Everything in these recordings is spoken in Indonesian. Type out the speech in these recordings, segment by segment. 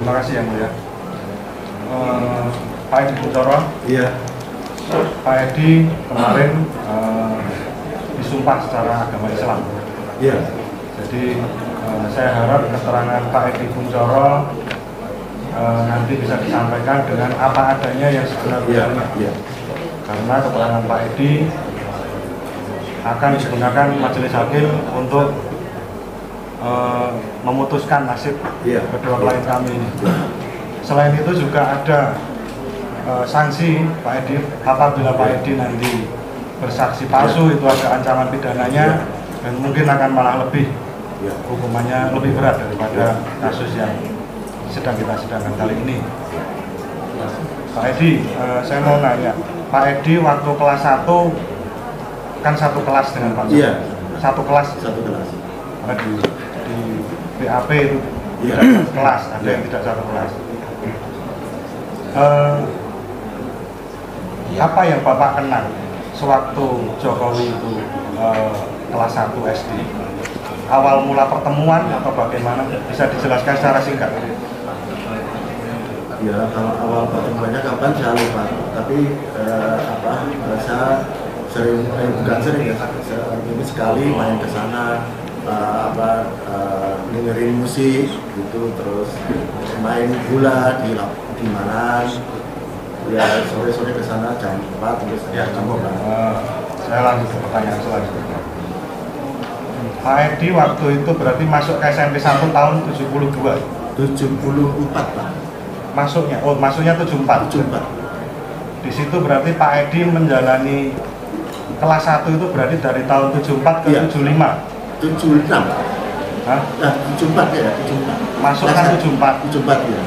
Terima kasih yang mulia. Pak Edi Kuncoro. Iya. Pak Edi kemarin disumpah secara agama Islam. Iya. Jadi saya harap keterangan Pak Edi Kuncoro nanti bisa disampaikan dengan apa adanya yang sebenarnya. Iya. Karena keterangan Pak Edi akan digunakan majelis hakim untuk memutuskan nasib kedua klien kami ini. Selain itu juga ada sanksi Pak Edi apabila Pak Edi nanti bersaksi palsu, itu ada ancaman pidananya dan mungkin akan malah lebih hukumannya lebih berat daripada kasus yang sedang kita sidangkan kali ini. Pak Edi, saya mau nanya, Pak Edi waktu kelas 1 kan satu kelas dengan Pak? Iya. Satu kelas. Di BAP itu tidak satu kelas, ada yang tidak satu kelas. Apa yang Bapak kenal sewaktu Jokowi itu kelas 1 SD? Awal mula pertemuan atau bagaimana? Bisa dijelaskan secara singkat? Ya, kalau awal pertemuannya kapan saya lupa, tapi saya sering, bukan sering ya, ini sekali main ke sana, dengerin musik gitu, terus main bola di mana, ya sore-sore ke sana jam 4 terus ya cukup. Saya lanjut ke pertanyaan selanjutnya. Pak Edi waktu itu berarti masuk ke SMP 1 tahun 72? 74 Pak. Masuknya 74. Di situ berarti Pak Edi menjalani kelas 1 itu berarti dari tahun 74 ke 75. 76. Hah? Nah, 74 ya, 74. Masuk kan 74. 74 ya.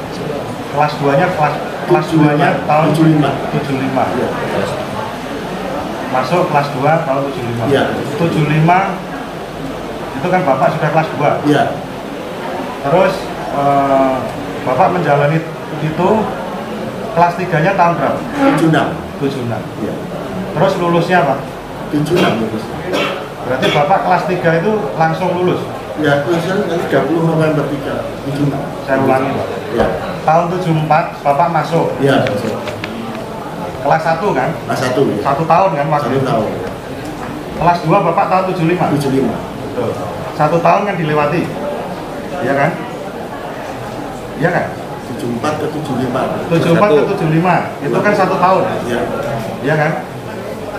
Kelas 2-nya kelas 2-nya tahun 75. Ya. Masuk kelas 2 tahun 75. Ya. 75 itu kan Bapak sudah kelas 2. Iya. Terus Bapak menjalani itu kelas 3-nya tahun berapa? 76. Iya. Terus lulusnya apa? 76 lulus. Berarti Bapak kelas 3 itu langsung lulus? Ya, lulusnya 30 November 76. Saya ulangi, Pak. Ya. Tahun 74 Bapak masuk. Iya, masuk. Kelas 1 kan? Kelas 1 ya. 1 tahun kan waktu 1 itu? tahun. Kelas 2 Bapak tahun 75? 75. Betul. 1 tahun kan dilewati? Iya kan? Iya kan? 74 ke 75. 74 ke 75, itu kan 1 tahun? Iya. Iya kan?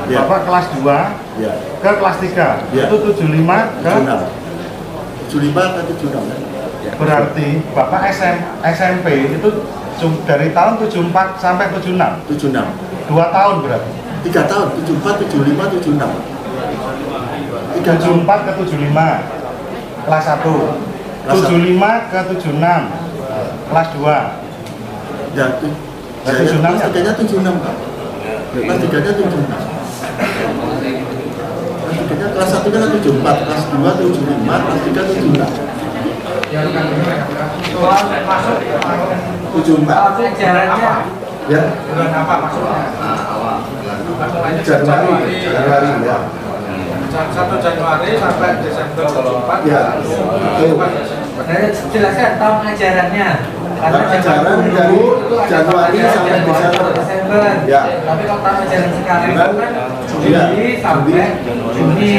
Ya. Bapak kelas 2 Ya. ke kelas 3, Ya. itu 75 ke 76. 75 ke 76 kan? berarti Bapak SMP itu dari tahun 74 sampai 76? 76. 2 tahun berarti? 3 tahun, 74, 75, 76. 74 ke 75 kelas 1, 75 ke 76 kelas 2. Ya, Kelas 76 kelas 3-nya 76 Pak. Kelas 3-nya 76. Kelas 3-nya kelas 1 kan 74, kelas 2 75, kelas 3 76. 74. Ajarannya Ya. bulan apa maksudnya? Januari ya. 1 Januari sampai Desember 24. Ya. Jelaskan tahun ajarannya. Karena Ajaran dari Januari sampai Desember. Ya. Tapi kalau tahun ajaran sekarang itu kan Juli sampai Juni,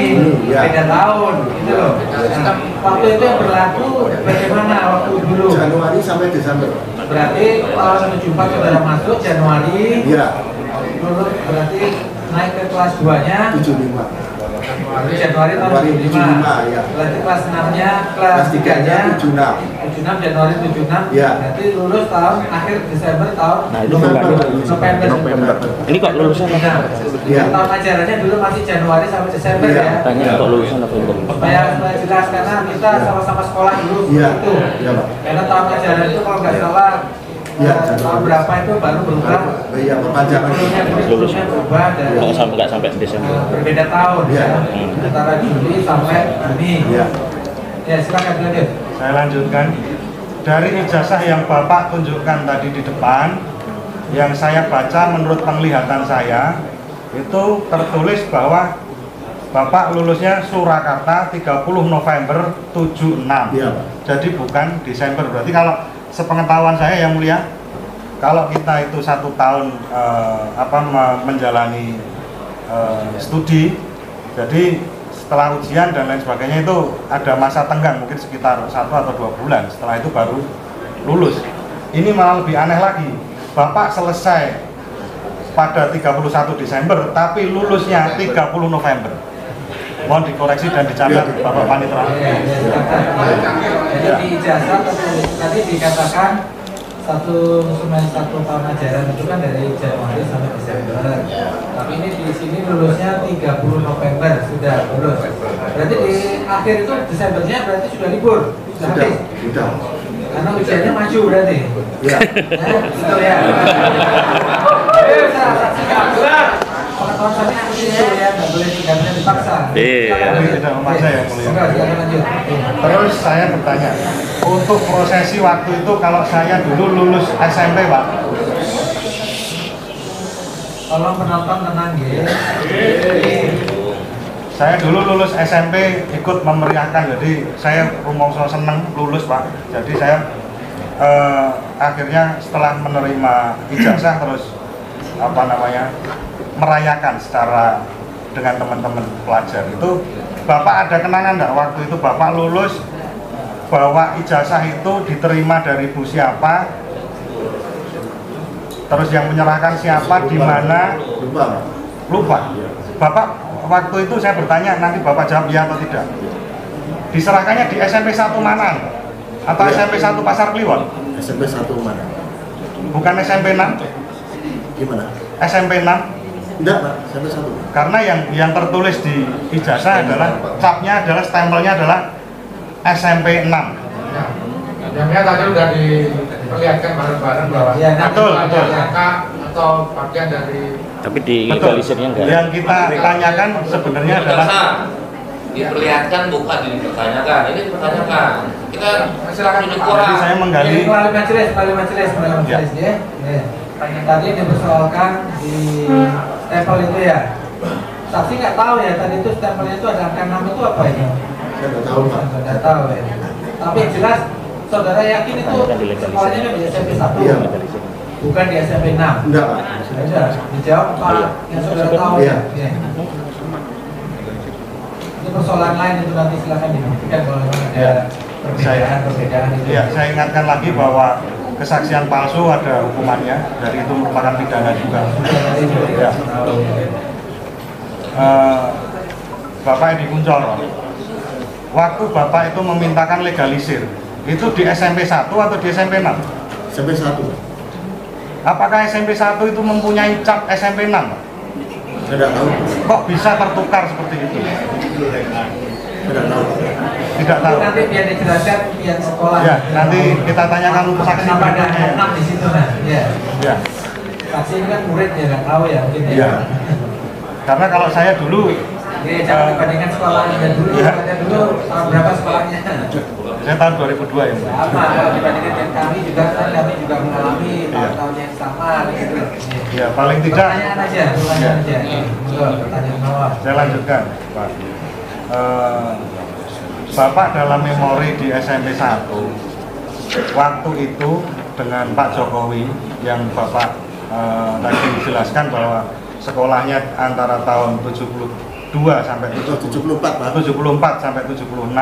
ya. beda tahun, gitu loh. Nah, waktu itu yang berlaku bagaimana waktu dulu? Januari sampai Desember. Berarti tahun 74 saudara masuk Januari. Iya. Lulus berarti naik ke kelas 2-nya 75. Januari tahun 75. Ya. Berarti kelas 6-nya, kelas 3-nya 76 Januari 76. Ya. Berarti lulus tahun akhir Desember tahun November. Ini kok lulusan November? Iya. Tahun ajarannya dulu masih Januari sampai Desember ya. Tanya kok lulusan November? Supaya jelas karena kita sama-sama sekolah dulu Iya. itu. Iya, Pak. Karena tahun ajaran itu kalau nggak salah tahun berapa itu baru berubah. Iya, perpanjangan. Lulusnya berubah dari Nggak sampai Desember. berbeda tahun Iya. ya. Antara Juli sampai Juni. Iya. Ya, silakan lanjut. Saya lanjutkan. Dari ijazah yang Bapak tunjukkan tadi di depan, yang saya baca menurut penglihatan saya, itu tertulis bahwa Bapak lulusnya Surakarta 30 November 76. Iya, Pak. Jadi bukan Desember. Berarti kalau sepengetahuan saya yang mulia, kalau kita itu 1 tahun menjalani studi, jadi setelah ujian dan lain sebagainya itu ada masa tenggang mungkin sekitar 1 atau 2 bulan, setelah itu baru lulus. Ini malah lebih aneh lagi, Bapak selesai pada 31 Desember tapi lulusnya 30 November. Mohon dikoreksi dan dicatat Bapak Panitra. Jadi di ijazah tadi dikatakan satu tahun ajaran itu kan dari Januari sampai Desember. Tapi ini di sini lulusnya 30 November sudah lulus. Berarti di akhir itu Desembernya berarti sudah libur. Sudah. Karena ujiannya maju berarti. Iya. Betul ya. Pengetahuan kami seperti itu ya, nggak boleh tinggalnya dipaksa. Tidak memaksa ya mulia. Silakan lanjut. Terus saya bertanya, untuk prosesi waktu itu kalau saya dulu lulus SMP Pak, Kalau penonton tenang ya. saya dulu lulus SMP ikut memeriahkan, jadi saya rumongso seneng lulus Pak. Jadi saya akhirnya setelah menerima ijazah terus merayakan secara dengan teman-teman pelajar. Itu Bapak ada kenangan enggak waktu itu Bapak lulus bahwa ijazah itu diterima dari ibu siapa, terus yang menyerahkan siapa, di mana? Lupa. Bapak waktu itu saya bertanya, nanti Bapak jawab ya atau tidak. Diserahkannya di SMP 1 Manan atau ya. SMP 1 Pasar Kliwon? SMP 1 mana? Bukan SMP 6? Gimana? SMP 6? Enggak Pak, SMP 1. Karena yang tertulis di ijazah adalah capnya adalah stempelnya adalah SMP 6. Jamnya tadi udah diperlihatkan bareng-bareng bahwa betul. atau bagian dari. Tapi di legalisirnya enggak. Yang kita tanyakan sebenarnya adalah diperlihatkan bukan dipertanyakan. Ini dipertanyakan. Kita silakan duduk orang. Jadi saya menggali. Melalui majelis ya. Tadi dipersoalkan di stempel itu ya. Saksi nggak tahu ya tadi itu stempelnya itu ada angka 6 itu apa ini? Saya nggak tahu Pak. Nggak tahu ya. Tapi jelas saudara yakin itu sekolahnya kan di SMP 1. Iya. Bukan di SMP 6. Enggak Pak. Sudah dijawab Pak yang saudara tahu ya. Ini persoalan lain itu nanti silakan dibuktikan kalau ada perbedaan itu. Ya, saya ingatkan lagi bahwa kesaksian palsu ada hukumannya, dari itu merupakan pidana juga. Ya. Bapak Edi Kuncoro, waktu Bapak itu memintakan legalisir, itu di SMP 1 atau di SMP 6? SMP 1. Apakah SMP 1 itu mempunyai cap SMP 6? Tidak tahu. Kok bisa tertukar seperti itu? Tidak tahu. Tidak tahu. Nanti biar dijelaskan pihak sekolah. Ya, nanti kita tanyakan saksi berikutnya. Ada 6 di situ nah. Ya. Saksi ini kan murid ya nggak tahu ya mungkin ya. Iya. Karena kalau saya dulu jangan dibandingkan sekolahnya dan dulu, ya. ada dulu tahun berapa sekolahnya? Saya tahun 2002 ya. Sama, kalau dibandingkan dengan kami juga mengalami tahun-tahun yang sama gitu. Ya, paling tidak. Pertanyaan aja. Pertanyaan awal. Saya lanjutkan, Pak. Bapak dalam memori di SMP 1 waktu itu dengan Pak Jokowi yang Bapak tadi jelaskan bahwa sekolahnya antara tahun 72 sampai 74 Pak. 74 sampai 76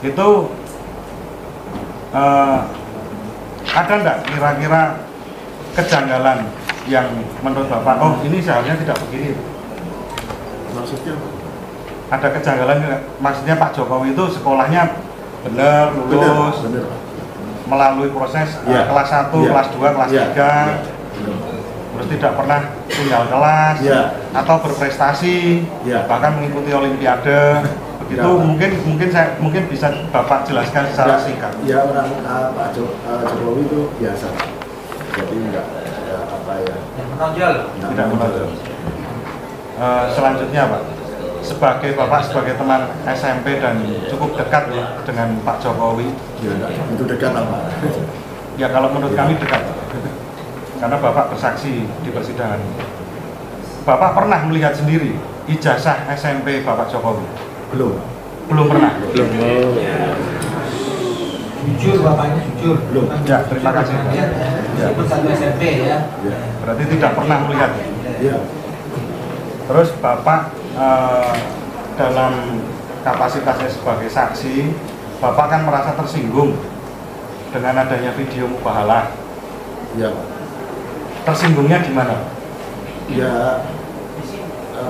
itu ada enggak kira-kira kejanggalan yang menurut Bapak, oh ini seharusnya tidak begini? Maksudnya Ada kejanggalan, maksudnya Pak Jokowi itu sekolahnya benar, lulus, benar. melalui proses Ya. kelas 1, Ya. kelas 2, kelas Ya. 3, terus tidak pernah tinggal kelas, Ya. atau berprestasi, Ya. bahkan mengikuti olimpiade, begitu. Ya. Mungkin bisa Bapak jelaskan secara singkat. Ya, orang Pak Jokowi itu biasa, jadi enggak ada apa ya. Yang menonjol. Tidak menonjol. Selanjutnya Pak, sebagai teman SMP dan cukup dekat ya dengan Pak Jokowi. Ya, itu dekat apa? Ya kalau menurut kami dekat, karena Bapak bersaksi di persidangan. Bapak pernah melihat sendiri ijazah SMP Bapak Jokowi? Belum. Belum pernah. Belum. Jujur bapaknya jujur. jujur. Belum. Ya, terima kasih. Ya. Meskipun satu SMP ya. Ya. Berarti tidak pernah melihat. Iya. Terus Bapak dalam kapasitasnya sebagai saksi, Bapak kan merasa tersinggung dengan adanya video mubahalah. Iya, Pak. Tersinggungnya gimana? Ya,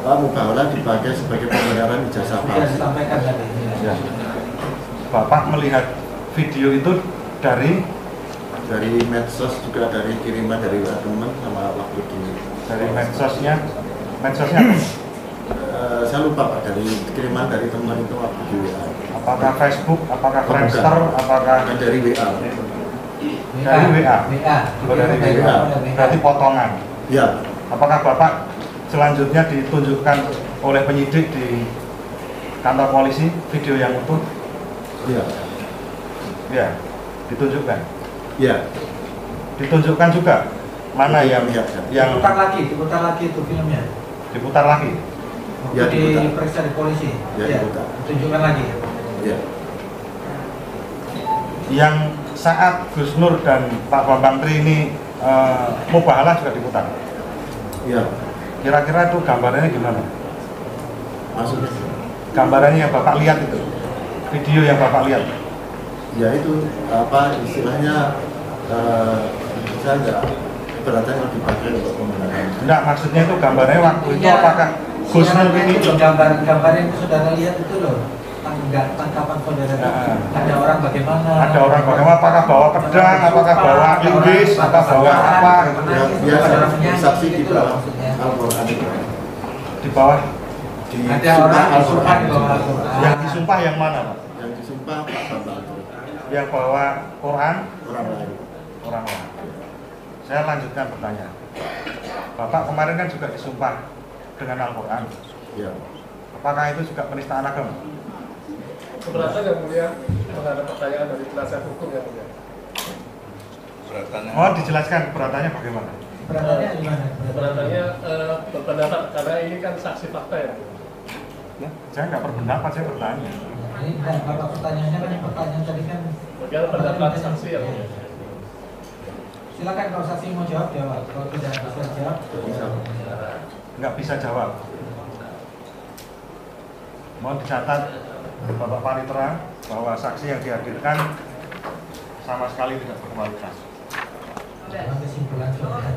mubahalah dipakai sebagai pembenaran ijazah Sudah palsu. disampaikan tadi. Ya. Bapak melihat video itu dari medsos, juga dari kiriman dari teman sama waktu dari medsosnya apa? Saya lupa Pak, dari kiriman dari teman itu waktu di WA. Apakah Facebook, apakah Oh, bukan. Friendster, apakah Dari WA. dari WA? WA. Oh, dari WA. Berarti potongan. Ya, Apakah Bapak selanjutnya ditunjukkan oleh penyidik di kantor polisi video yang utuh? ya, Ya, ditunjukkan. ya. Ditunjukkan juga mana yang Diputar lagi itu filmnya. diputar lagi. Ya, Waktu diputar. diperiksa di polisi. Ya, diputar. Tunjukkan lagi. Ya, Yang saat Gus Nur dan Pak Bambang Tri ini mubahalah juga diputar. ya. Kira-kira itu gambarannya gimana? Maksudnya, Gambarannya yang Bapak lihat itu, video yang Bapak lihat. ya itu istilahnya saya nggak keberatan kalau dipakai untuk pembenaran. Enggak, maksudnya itu gambarnya waktu itu Iya. apakah Gus Nur ini gambar yang saudara lihat itu loh. Tangkapan saudara itu. Nah. Ada orang bagaimana? ada orang bagaimana, apakah bawa pedang, apakah bawa linggis, apakah bawa apa? Ya, biasa saksi di bawah Al-Quran itu. Di bawah Di Ada orang disumpah di bawah Al-Quran. yang disumpah yang mana, Pak? Yang disumpah Pak Bambang itu Yang bawa Quran orang lain. orang lain. Saya lanjutkan pertanyaan. Bapak kemarin kan juga disumpah dengan Al-Quran. Ya, Apakah itu juga penistaan agama? Keberatan yang mulia menghadap pertanyaan dari penasihat hukum yang mulia. Oh, dijelaskan keberatannya bagaimana? Beratannya gimana? Keberatannya berpendapat karena ini kan saksi fakta ya. Saya nggak berpendapat, saya bertanya. Ini dan bapak pertanyaannya kan pertanyaan tadi kan. Bagaimana pendapat saksi yang mulia? Silakan kalau saksi mau jawab. Kalau tidak bisa jawab. bisa. Nggak bisa jawab. Mohon dicatat Bapak Panitera bahwa saksi yang dihadirkan sama sekali tidak berkualitas. Kesimpulan saudara.